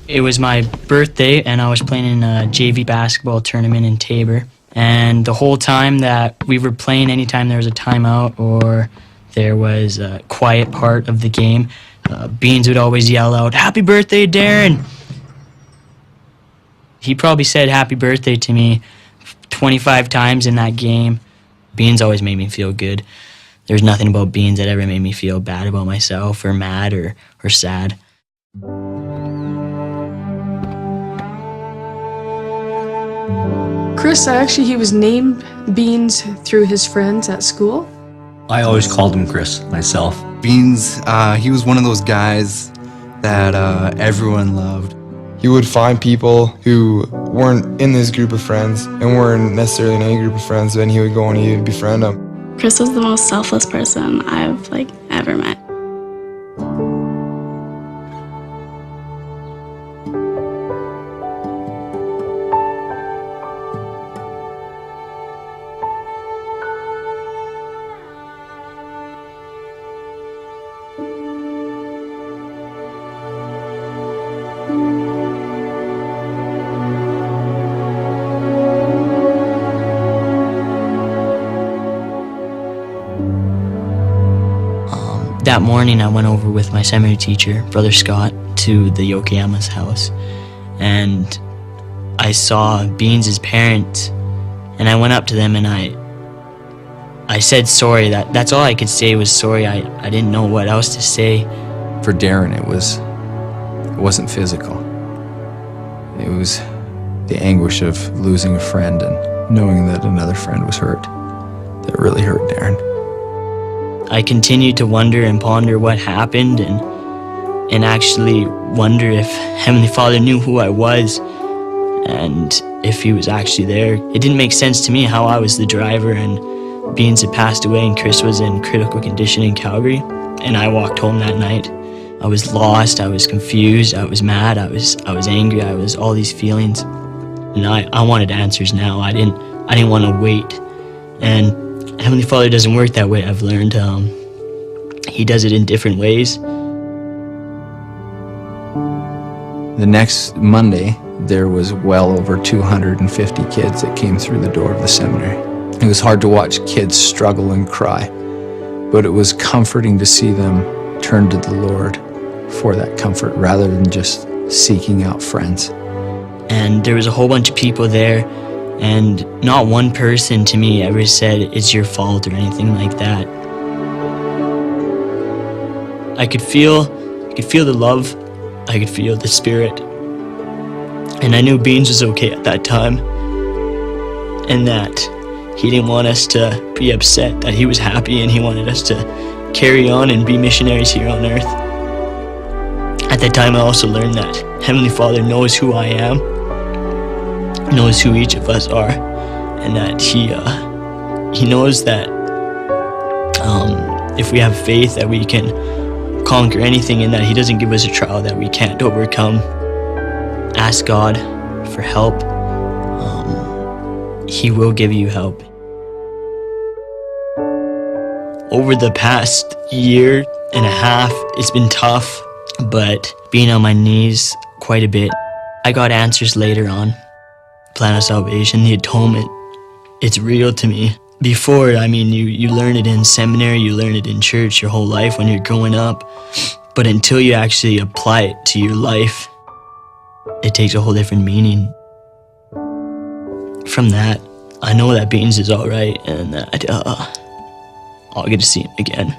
It was my birthday, and I was playing in a JV basketball tournament in Tabor. And the whole time that we were playing, anytime there was a timeout or there was a quiet part of the game, Beans would always yell out, "Happy birthday, Darren!" He probably said happy birthday to me 25 times in that game. Beans always made me feel good. There's nothing about Beans that ever made me feel bad about myself or mad or sad. Chris, he was named Beans through his friends at school. I always called him Chris myself. Beans, he was one of those guys that everyone loved. He would find people who weren't in this group of friends and weren't necessarily in any group of friends, and he would go and he would befriend them. Chris was the most selfless person I've ever met. That morning I went over with my seminary teacher, Brother Scott, to the Yokoyama's house, and I saw Beans' parents, and I went up to them and I said sorry. That's all I could say was sorry. I didn't know what else to say. For Darren, it wasn't physical. It was the anguish of losing a friend and knowing that another friend was hurt. That really hurt Darren. I continued to wonder and ponder what happened and actually wonder if Heavenly Father knew who I was and if he was actually there. It didn't make sense to me how I was the driver and Beans had passed away and Chris was in critical condition in Calgary, and I walked home that night. I was lost, I was confused, I was mad, I was angry, I was all these feelings. And I wanted answers now. I didn't want to wait. And Heavenly Father doesn't work that way, I've learned. He does it in different ways. The next Monday, there was well over 250 kids that came through the door of the seminary. It was hard to watch kids struggle and cry, but it was comforting to see them turn to the Lord for that comfort rather than just seeking out friends. And there was a whole bunch of people there, and not one person to me ever said it's your fault or anything like that. I could feel the love, I could feel the spirit, and I knew Beans was okay at that time, and that he didn't want us to be upset, that he was happy and he wanted us to carry on and be missionaries here on earth. At that time I also learned that Heavenly Father knows who I am, knows who each of us are, and that he knows that if we have faith that we can conquer anything, and that he doesn't give us a trial that we can't overcome. Ask God for help. He will give you help. Over the past year and a half, it's been tough, but being on my knees quite a bit. I got answers later on. Plan of salvation, the atonement, it's real to me. Before, you learn it in seminary, you learn it in church your whole life when you're growing up, but until you actually apply it to your life, it takes a whole different meaning. From that, I know that Beans is all right and that I'll get to see him again.